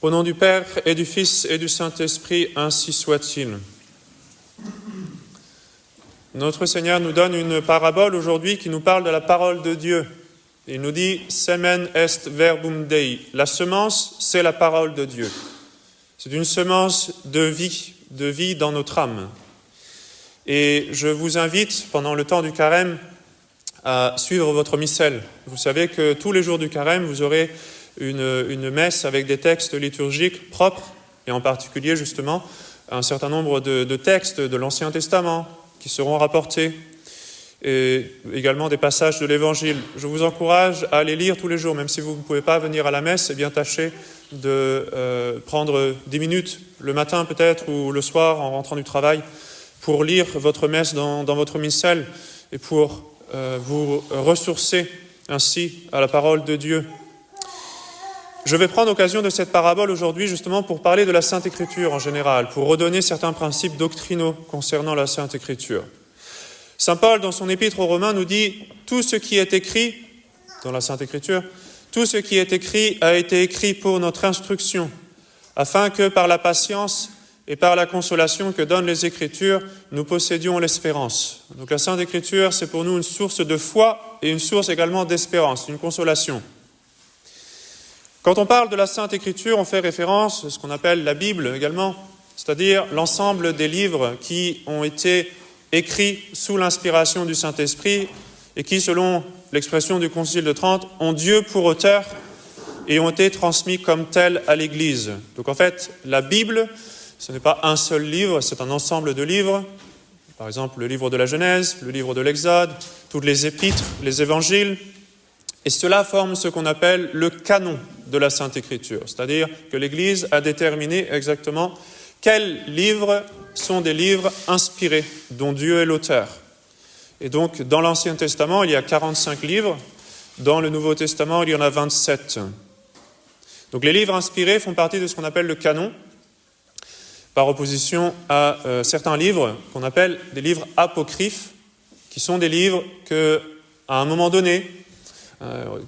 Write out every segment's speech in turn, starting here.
Au nom du Père et du Fils et du Saint-Esprit, ainsi soit-il. Notre Seigneur nous donne une parabole aujourd'hui qui nous parle de la parole de Dieu. Il nous dit « Semen est verbum Dei ». La semence, c'est la parole de Dieu. C'est une semence de vie dans notre âme. Et je vous invite, pendant le temps du carême, à suivre votre missel. Vous savez que tous les jours du carême, vous aurez une messe avec des textes liturgiques propres, et en particulier, justement, un certain nombre de textes de l'Ancien Testament qui seront rapportés, et également des passages de l'Évangile. Je vous encourage à les lire tous les jours, même si vous ne pouvez pas venir à la messe, eh bien tâchez de prendre 10 minutes le matin peut-être, ou le soir en rentrant du travail, pour lire votre messe dans votre missel, et pour vous ressourcer ainsi à la parole de Dieu. Je vais prendre l'occasion de cette parabole aujourd'hui justement pour parler de la Sainte Écriture en général, pour redonner certains principes doctrinaux concernant la Sainte Écriture. Saint Paul, dans son épître aux Romains, nous dit « Tout ce qui est écrit dans la Sainte Écriture, tout ce qui est écrit a été écrit pour notre instruction, afin que par la patience et par la consolation que donnent les Écritures, nous possédions l'espérance. » Donc la Sainte Écriture, c'est pour nous une source de foi et une source également d'espérance, une consolation. Quand on parle de la Sainte Écriture, on fait référence à ce qu'on appelle la Bible également, c'est-à-dire l'ensemble des livres qui ont été écrits sous l'inspiration du Saint-Esprit et qui, selon l'expression du Concile de Trente, ont Dieu pour auteur et ont été transmis comme tels à l'Église. Donc en fait, la Bible, ce n'est pas un seul livre, c'est un ensemble de livres. Par exemple, le livre de la Genèse, le livre de l'Exode, toutes les épîtres, les évangiles. Et cela forme ce qu'on appelle le canon de la Sainte Écriture, c'est-à-dire que l'Église a déterminé exactement quels livres sont des livres inspirés, dont Dieu est l'auteur. Et donc, dans l'Ancien Testament, il y a 45 livres, dans le Nouveau Testament, il y en a 27. Donc les livres inspirés font partie de ce qu'on appelle le canon, par opposition à certains livres qu'on appelle des livres apocryphes, qui sont des livres que, à un moment donné,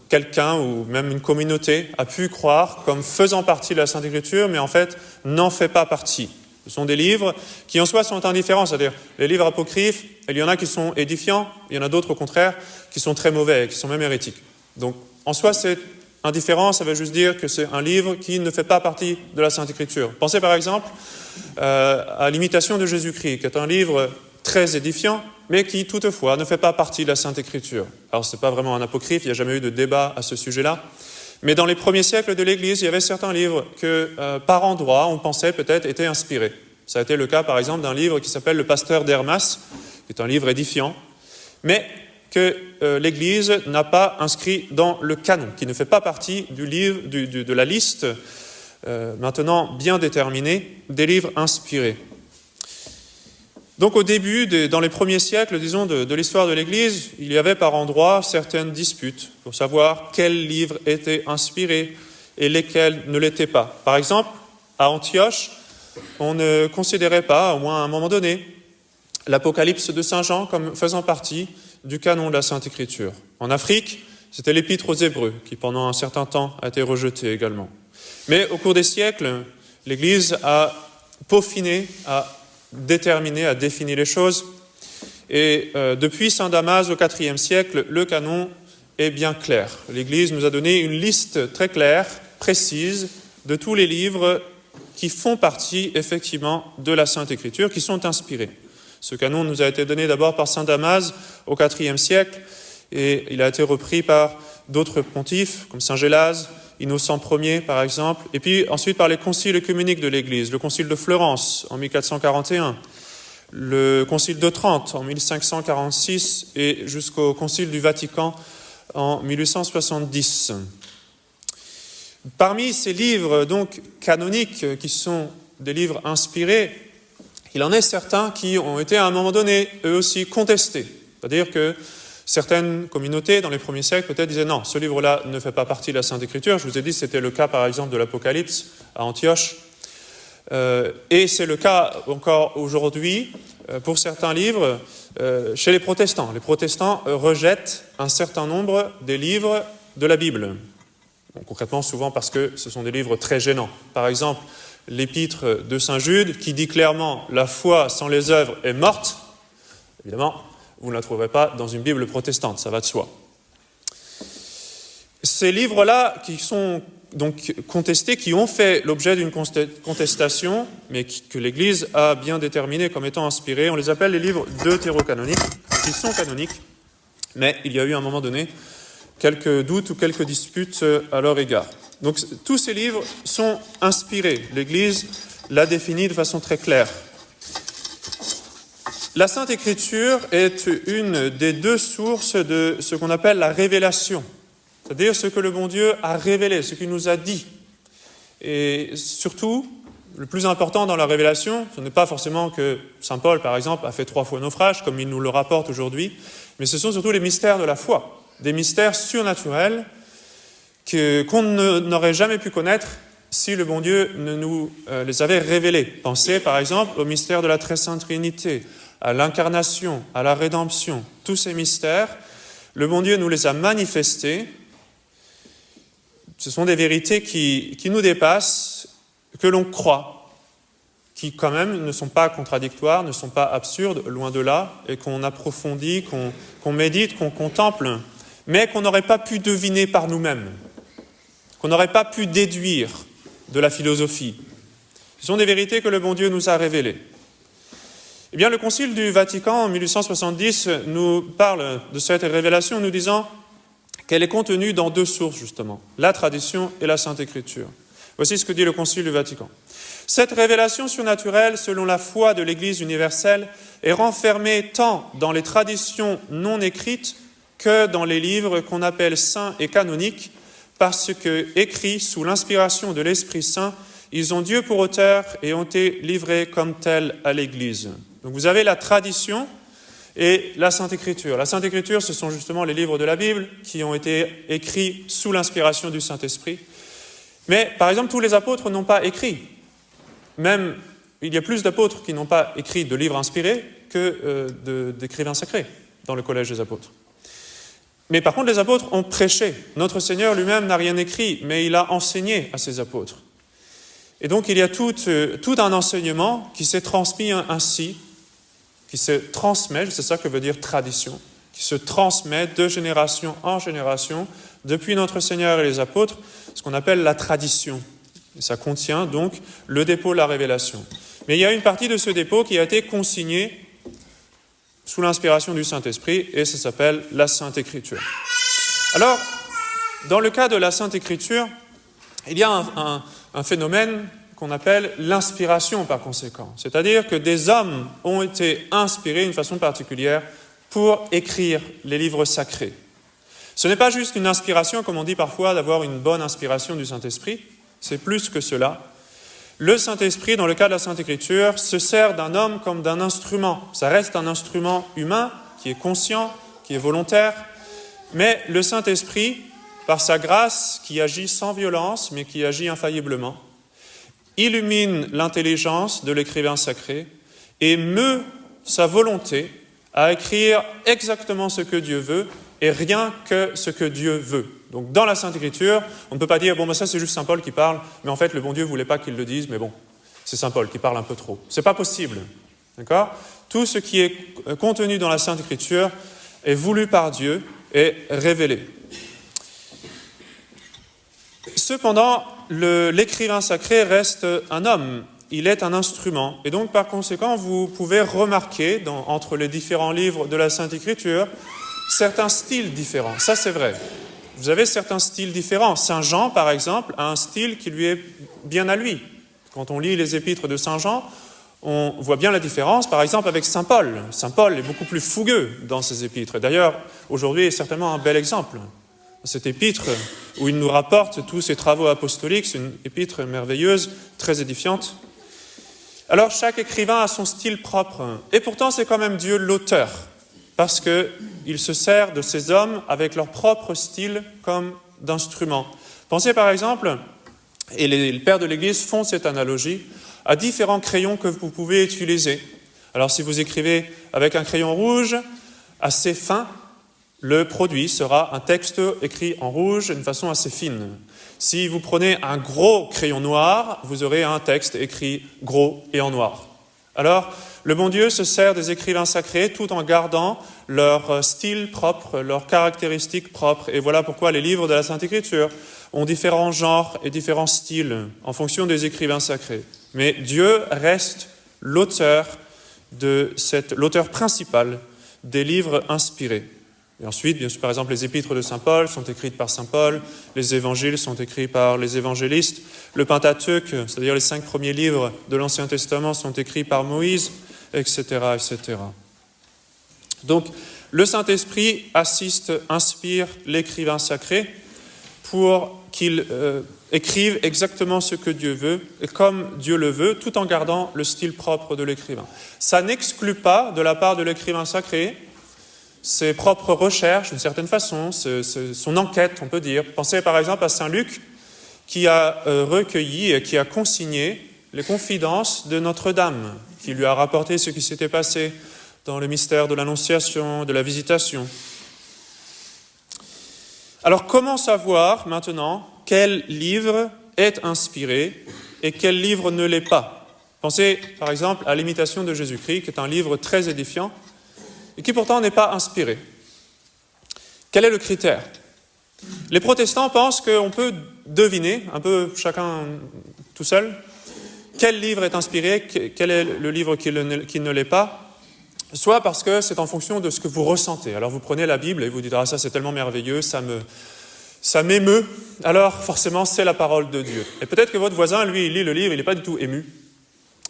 quelqu'un ou même une communauté a pu croire comme faisant partie de la Sainte Écriture, mais en fait n'en fait pas partie. Ce sont des livres qui en soi sont indifférents, c'est-à-dire les livres apocryphes, il y en a qui sont édifiants, il y en a d'autres au contraire qui sont très mauvais, qui sont même hérétiques. Donc en soi c'est indifférent, ça veut juste dire que c'est un livre qui ne fait pas partie de la Sainte Écriture. Pensez par exemple à l'Imitation de Jésus-Christ, qui est un livre très édifiant, mais qui toutefois ne fait pas partie de la Sainte Écriture. Alors ce n'est pas vraiment un apocryphe, il n'y a jamais eu de débat à ce sujet-là, mais dans les premiers siècles de l'Église, il y avait certains livres que par endroits on pensait peut-être étaient inspirés. Ça a été le cas par exemple d'un livre qui s'appelle Le Pasteur d'Hermas, qui est un livre édifiant, mais que l'Église n'a pas inscrit dans le canon, qui ne fait pas partie du livre, de la liste maintenant bien déterminée des livres inspirés. Donc au début, dans les premiers siècles, disons, de l'histoire de l'Église, il y avait par endroits certaines disputes pour savoir quels livres étaient inspirés et lesquels ne l'étaient pas. Par exemple, à Antioche, on ne considérait pas, au moins à un moment donné, l'Apocalypse de Saint Jean comme faisant partie du canon de la Sainte Écriture. En Afrique, c'était l'Épître aux Hébreux, qui pendant un certain temps a été rejeté également. Mais au cours des siècles, l'Église a peaufiné, a déterminé, a défini les choses. Et depuis saint Damas au IVe siècle, le canon est bien clair. L'Église nous a donné une liste très claire, précise, de tous les livres qui font partie effectivement de la Sainte Écriture, qui sont inspirés. Ce canon nous a été donné d'abord par saint Damas au IVe siècle, et il a été repris par d'autres pontifes, comme saint Gélase, Innocent Ier par exemple, et puis ensuite par les conciles œcuméniques de l'Église, le concile de Florence en 1441, le concile de Trente en 1546 et jusqu'au concile du Vatican en 1870. Parmi ces livres donc canoniques qui sont des livres inspirés, il en est certains qui ont été à un moment donné eux aussi contestés, c'est-à-dire que certaines communautés, dans les premiers siècles, peut-être disaient non, ce livre-là ne fait pas partie de la Sainte Écriture. Je vous ai dit, c'était le cas, par exemple, de l'Apocalypse à Antioche. Et c'est le cas encore aujourd'hui pour certains livres chez les protestants. Les protestants rejettent un certain nombre des livres de la Bible. Bon, concrètement, souvent parce que ce sont des livres très gênants. Par exemple, l'épître de Saint Jude, qui dit clairement « la foi sans les œuvres est morte », évidemment, vous ne la trouverez pas dans une Bible protestante, ça va de soi. Ces livres-là, qui sont donc contestés, qui ont fait l'objet d'une contestation, mais que l'Église a bien déterminé comme étant inspirés, on les appelle les livres deutérocanoniques, qui sont canoniques, mais il y a eu à un moment donné quelques doutes ou quelques disputes à leur égard. Donc tous ces livres sont inspirés, l'Église l'a défini de façon très claire. La Sainte Écriture est une des deux sources de ce qu'on appelle la révélation, c'est-à-dire ce que le bon Dieu a révélé, ce qu'il nous a dit. Et surtout, le plus important dans la révélation, ce n'est pas forcément que Saint Paul, par exemple, a fait 3 fois naufrage, comme il nous le rapporte aujourd'hui, mais ce sont surtout les mystères de la foi, des mystères surnaturels qu'on n'aurait jamais pu connaître si le bon Dieu ne nous les avait révélés. Pensez, par exemple, au mystère de la Très Sainte Trinité, à l'incarnation, à la rédemption. Tous ces mystères, le bon Dieu nous les a manifestés. Ce sont des vérités qui nous dépassent, que l'on croit, qui quand même ne sont pas contradictoires, ne sont pas absurdes, loin de là, et qu'on approfondit, qu'on médite, qu'on contemple, mais qu'on n'aurait pas pu deviner par nous-mêmes, qu'on n'aurait pas pu déduire de la philosophie. Ce sont des vérités que le bon Dieu nous a révélées. Eh bien, le Concile du Vatican en 1870 nous parle de cette révélation en nous disant qu'elle est contenue dans 2 sources, justement, la tradition et la Sainte Écriture. Voici ce que dit le Concile du Vatican. Cette révélation surnaturelle, selon la foi de l'Église universelle, est renfermée tant dans les traditions non écrites que dans les livres qu'on appelle saints et canoniques, parce que, écrits sous l'inspiration de l'Esprit Saint, ils ont Dieu pour auteur et ont été livrés comme tels à l'Église. Donc vous avez la tradition et la Sainte Écriture. La Sainte Écriture, ce sont justement les livres de la Bible qui ont été écrits sous l'inspiration du Saint-Esprit. Mais, par exemple, tous les apôtres n'ont pas écrit. Même, il y a plus d'apôtres qui n'ont pas écrit de livres inspirés que d'écrivains sacrés dans le collège des apôtres. Mais par contre, les apôtres ont prêché. Notre Seigneur lui-même n'a rien écrit, mais il a enseigné à ses apôtres. Et donc, il y a tout un enseignement qui s'est transmis ainsi, qui se transmet, c'est ça que veut dire tradition, qui se transmet de génération en génération, depuis notre Seigneur et les apôtres, ce qu'on appelle la tradition. Et ça contient donc le dépôt de la révélation. Mais il y a une partie de ce dépôt qui a été consignée sous l'inspiration du Saint-Esprit, et ça s'appelle la Sainte Écriture. Alors, dans le cas de la Sainte Écriture, il y a un phénomène qu'on appelle l'inspiration par conséquent. C'est-à-dire que des hommes ont été inspirés d'une façon particulière pour écrire les livres sacrés. Ce n'est pas juste une inspiration, comme on dit parfois, d'avoir une bonne inspiration du Saint-Esprit, c'est plus que cela. Le Saint-Esprit, dans le cas de la Sainte Écriture, se sert d'un homme comme d'un instrument. Ça reste un instrument humain qui est conscient, qui est volontaire, mais le Saint-Esprit, par sa grâce, qui agit sans violence, mais qui agit infailliblement, illumine l'intelligence de l'écrivain sacré et meut sa volonté à écrire exactement ce que Dieu veut et rien que ce que Dieu veut. Donc dans la Sainte Écriture, on ne peut pas dire « bon, ça c'est juste Saint Paul qui parle, mais en fait le bon Dieu ne voulait pas qu'il le dise, mais bon, c'est Saint Paul qui parle un peu trop ». C'est pas possible, d'accord ? Tout ce qui est contenu dans la Sainte Écriture est voulu par Dieu et révélé. Cependant, l'écrivain sacré reste un homme, il est un instrument. Et donc, par conséquent, vous pouvez remarquer, entre les différents livres de la Sainte Écriture, certains styles différents. Ça, c'est vrai. Vous avez certains styles différents. Saint Jean, par exemple, a un style qui lui est bien à lui. Quand on lit les épîtres de Saint Jean, on voit bien la différence, par exemple, avec Saint Paul. Saint Paul est beaucoup plus fougueux dans ses épîtres. D'ailleurs, aujourd'hui est certainement un bel exemple. Cette épître où il nous rapporte tous ses travaux apostoliques, c'est une épître merveilleuse, très édifiante. Alors chaque écrivain a son style propre, et pourtant c'est quand même Dieu l'auteur, parce qu'il se sert de ces hommes avec leur propre style comme d'instrument. Pensez par exemple, et les pères de l'Église font cette analogie, à différents crayons que vous pouvez utiliser. Alors si vous écrivez avec un crayon rouge assez fin, le produit sera un texte écrit en rouge d'une façon assez fine. Si vous prenez un gros crayon noir, vous aurez un texte écrit gros et en noir. Alors, le bon Dieu se sert des écrivains sacrés tout en gardant leur style propre, leurs caractéristiques propres. Et voilà pourquoi les livres de la Sainte Écriture ont différents genres et différents styles en fonction des écrivains sacrés. Mais Dieu reste l'auteur principal des livres inspirés. Et ensuite, bien sûr, par exemple, les épîtres de saint Paul sont écrites par saint Paul, les évangiles sont écrits par les évangélistes, le Pentateuque, c'est-à-dire les 5 premiers livres de l'Ancien Testament, sont écrits par Moïse, etc., etc. Donc, le Saint-Esprit inspire l'écrivain sacré pour qu'il écrive exactement ce que Dieu veut, et comme Dieu le veut, tout en gardant le style propre de l'écrivain. Ça n'exclut pas, de la part de l'écrivain sacré, ses propres recherches, d'une certaine façon, son enquête, on peut dire. Pensez par exemple à saint Luc, qui a recueilli et qui a consigné les confidences de Notre-Dame, qui lui a rapporté ce qui s'était passé dans le mystère de l'Annonciation, de la Visitation. Alors, comment savoir maintenant quel livre est inspiré et quel livre ne l'est pas? Pensez par exemple à l'Imitation de Jésus-Christ, qui est un livre très édifiant, et qui pourtant n'est pas inspiré. Quel est le critère? Les protestants pensent qu'on peut deviner, un peu chacun tout seul, quel livre est inspiré, quel est le livre qui ne l'est pas, soit parce que c'est en fonction de ce que vous ressentez. Alors vous prenez la Bible et vous dites « Ah, ça c'est tellement merveilleux, ça m'émeut », alors forcément c'est la parole de Dieu. Et peut-être que votre voisin, lui, il lit le livre, il n'est pas du tout ému.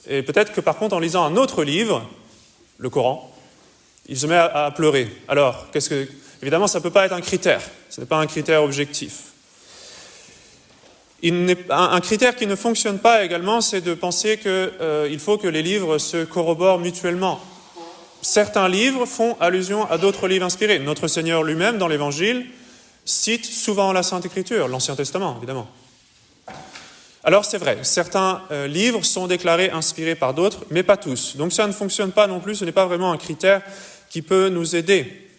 Et peut-être que par contre, en lisant un autre livre, le Coran, il se met à pleurer. Alors, évidemment, ça ne peut pas être un critère. Ce n'est pas un critère objectif. Un critère qui ne fonctionne pas également, c'est de penser qu'il faut que les livres se corroborent mutuellement. Certains livres font allusion à d'autres livres inspirés. Notre Seigneur lui-même, dans l'Évangile, cite souvent la Sainte Écriture, l'Ancien Testament, évidemment. Alors c'est vrai, certains livres sont déclarés inspirés par d'autres, mais pas tous. Donc ça ne fonctionne pas non plus, ce n'est pas vraiment un critère qui peut nous aider.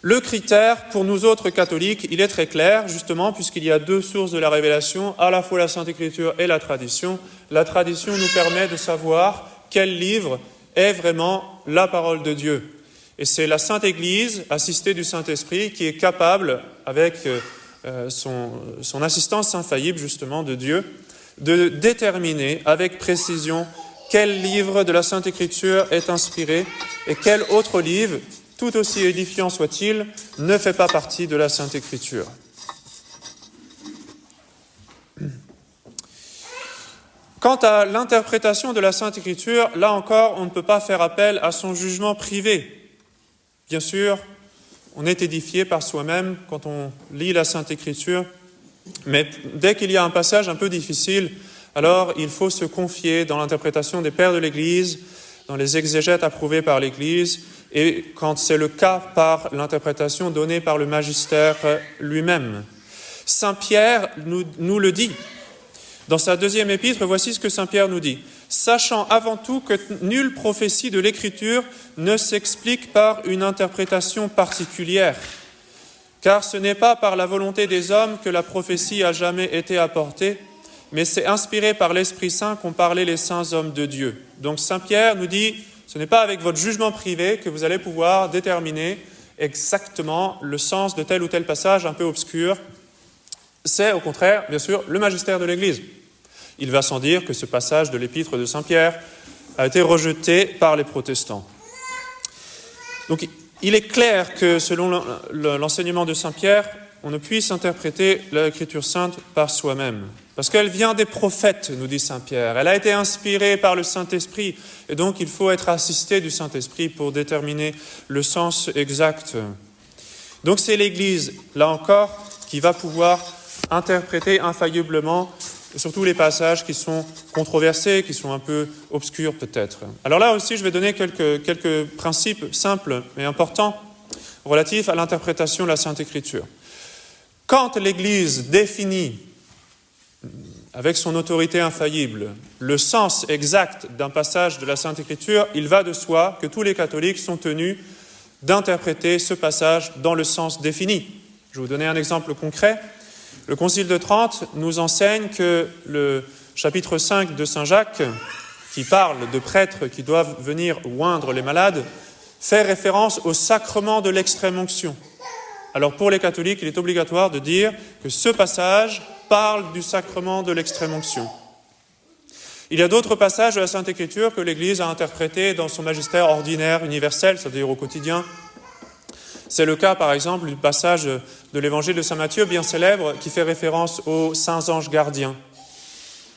Le critère, pour nous autres catholiques, il est très clair, justement, puisqu'il y a 2 sources de la révélation, à la fois la Sainte Écriture et la tradition. La tradition nous permet de savoir quel livre est vraiment la parole de Dieu. Et c'est la Sainte Église, assistée du Saint-Esprit, qui est capable, avec son assistance infaillible, justement, de Dieu, de déterminer avec précision quel livre de la Sainte Écriture est inspiré et quel autre livre, tout aussi édifiant soit-il, ne fait pas partie de la Sainte Écriture. Quant à l'interprétation de la Sainte Écriture, là encore, on ne peut pas faire appel à son jugement privé. Bien sûr, on est édifié par soi-même quand on lit la Sainte Écriture, mais dès qu'il y a un passage un peu difficile, alors il faut se confier dans l'interprétation des pères de l'Église, dans les exégètes approuvés par l'Église, et quand c'est le cas, par l'interprétation donnée par le magistère lui-même. Saint Pierre nous le dit. Dans sa 2e épître, voici ce que Saint Pierre nous dit. « Sachant avant tout que nulle prophétie de l'Écriture ne s'explique par une interprétation particulière, car ce n'est pas par la volonté des hommes que la prophétie a jamais été apportée, mais c'est inspiré par l'Esprit Saint qu'ont parlé les saints hommes de Dieu. » Donc Saint Pierre nous dit, ce n'est pas avec votre jugement privé que vous allez pouvoir déterminer exactement le sens de tel ou tel passage un peu obscur. C'est au contraire, bien sûr, le magistère de l'Église. Il va sans dire que ce passage de l'épître de Saint Pierre a été rejeté par les protestants. Donc il est clair que selon l'enseignement de Saint Pierre, on ne puisse interpréter l'Écriture sainte par soi-même. Parce qu'elle vient des prophètes, nous dit Saint Pierre. Elle a été inspirée par le Saint-Esprit. Et donc il faut être assisté du Saint-Esprit pour déterminer le sens exact. Donc c'est l'Église, là encore, qui va pouvoir interpréter infailliblement surtout les passages qui sont controversés, qui sont un peu obscurs peut-être. Alors là aussi, je vais donner quelques principes simples mais importants relatifs à l'interprétation de la Sainte Écriture. Quand l'Église définit, avec son autorité infaillible, le sens exact d'un passage de la Sainte Écriture, il va de soi que tous les catholiques sont tenus d'interpréter ce passage dans le sens défini. Je vais vous donner un exemple concret. Le Concile de Trente nous enseigne que le chapitre 5 de Saint Jacques, qui parle de prêtres qui doivent venir oindre les malades, fait référence au sacrement de l'extrême-onction. Alors pour les catholiques, il est obligatoire de dire que ce passage parle du sacrement de l'extrême-onction. Il y a d'autres passages de la Sainte Écriture que l'Église a interprétés dans son magistère ordinaire universel, c'est-à-dire au quotidien. C'est le cas, par exemple, du passage de l'Évangile de Saint Matthieu, bien célèbre, qui fait référence aux saints anges gardiens.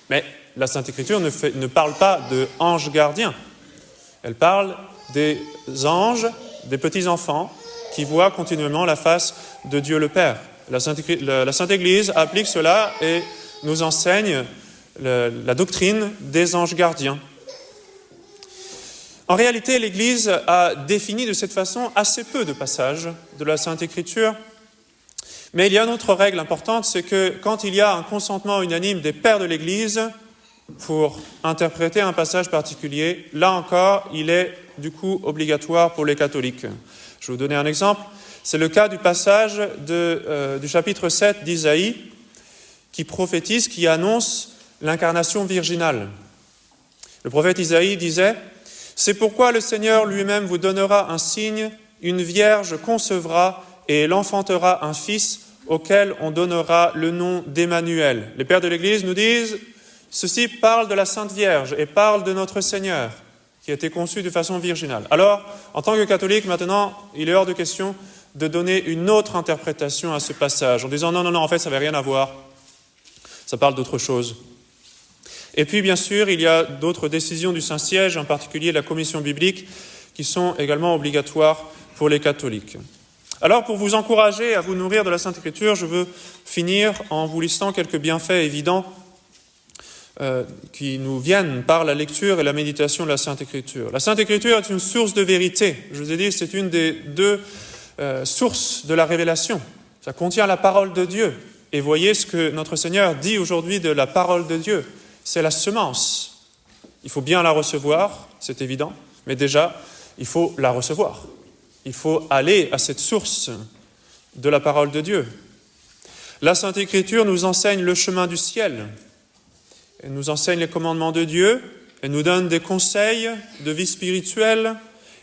Mais la Sainte Écriture ne parle pas de anges gardiens. Elle parle des anges, des petits-enfants, qui voient continuellement la face de Dieu le Père. La Sainte Église applique cela et nous enseigne la doctrine des anges gardiens. En réalité, l'Église a défini de cette façon assez peu de passages de la Sainte Écriture, mais il y a une autre règle importante, c'est que quand il y a un consentement unanime des pères de l'Église pour interpréter un passage particulier, là encore, il est du coup obligatoire pour les catholiques. Je vais vous donner un exemple. C'est le cas du passage du chapitre 7 d'Isaïe qui prophétise, qui annonce l'incarnation virginale. Le prophète Isaïe disait « C'est pourquoi le Seigneur lui-même vous donnera un signe, une vierge concevra et elle enfantera un fils auquel on donnera le nom d'Emmanuel. » Les pères de l'Église nous disent « Ceci parle de la Sainte Vierge et parle de notre Seigneur qui a été conçu de façon virginale. » Alors, en tant que catholique, maintenant, il est hors de question de donner une autre interprétation à ce passage en disant « Non, en fait, ça n'avait rien à voir. Ça parle d'autre chose. » Et puis, bien sûr, il y a d'autres décisions du Saint-Siège, en particulier la commission biblique, qui sont également obligatoires pour les catholiques. Alors, pour vous encourager à vous nourrir de la Sainte Écriture, je veux finir en vous listant quelques bienfaits évidents qui nous viennent par la lecture et la méditation de la Sainte Écriture. La Sainte Écriture est une source de vérité. Je vous ai dit, c'est une des deux sources de la révélation. Ça contient la parole de Dieu. Et voyez ce que notre Seigneur dit aujourd'hui de la parole de Dieu. C'est la semence. Il faut bien la recevoir, c'est évident, mais déjà, il faut la recevoir. Il faut aller à cette source de la parole de Dieu. La Sainte Écriture nous enseigne le chemin du ciel. Elle nous enseigne les commandements de Dieu. Elle nous donne des conseils de vie spirituelle.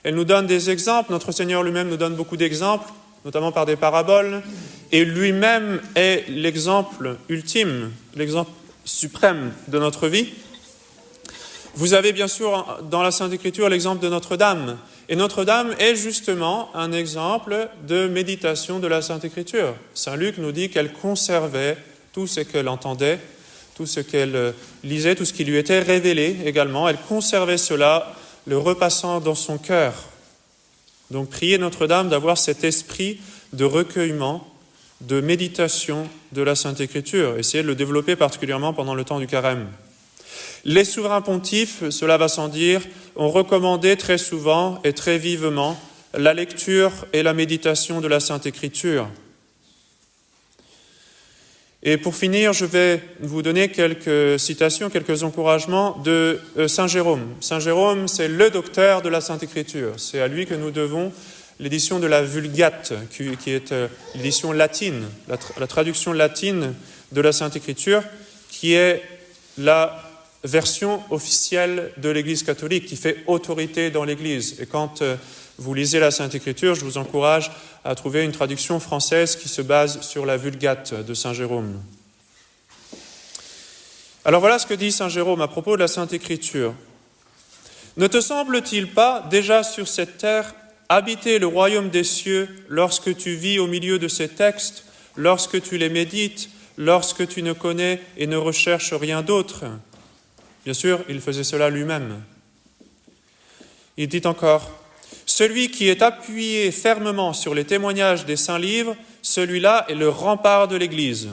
Elle nous donne des exemples. Notre Seigneur lui-même nous donne beaucoup d'exemples, notamment par des paraboles. Et lui-même est l'exemple ultime, l'exemple suprême de notre vie. Vous avez bien sûr dans la Sainte Écriture l'exemple de Notre-Dame. Et Notre-Dame est justement un exemple de méditation de la Sainte Écriture. Saint Luc nous dit qu'elle conservait tout ce qu'elle entendait, tout ce qu'elle lisait, tout ce qui lui était révélé également. Elle conservait cela, le repassant dans son cœur. Donc priez Notre-Dame d'avoir cet esprit de recueillement, de méditation de la Sainte Écriture. Essayez de le développer particulièrement pendant le temps du carême. Les souverains pontifes, cela va sans dire, ont recommandé très souvent et très vivement la lecture et la méditation de la Sainte Écriture. Et pour finir, je vais vous donner quelques citations, quelques encouragements de Saint Jérôme. Saint Jérôme, c'est le docteur de la Sainte Écriture. C'est à lui que nous devons l'édition de la Vulgate, qui est l'édition latine, la traduction latine de la Sainte Écriture, qui est la version officielle de l'Église catholique, qui fait autorité dans l'Église. Et quand vous lisez la Sainte Écriture, je vous encourage à trouver une traduction française qui se base sur la Vulgate de Saint Jérôme. Alors voilà ce que dit Saint Jérôme à propos de la Sainte Écriture. « Ne te semble-t-il pas, déjà sur cette terre, habiter le royaume des cieux lorsque tu vis au milieu de ces textes, lorsque tu les médites, lorsque tu ne connais et ne recherches rien d'autre ?» Bien sûr, il faisait cela lui-même. Il dit encore « Celui qui est appuyé fermement sur les témoignages des saints livres, celui-là est le rempart de l'Église. »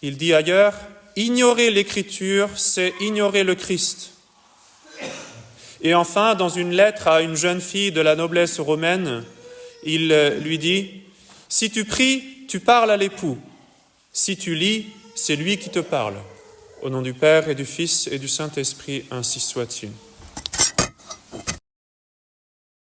Il dit ailleurs « Ignorer l'Écriture, c'est ignorer le Christ. » Et enfin, dans une lettre à une jeune fille de la noblesse romaine, il lui dit « Si tu pries, tu parles à l'époux. Si tu lis, c'est lui qui te parle. Au nom du Père et du Fils et du Saint-Esprit, ainsi soit-il. »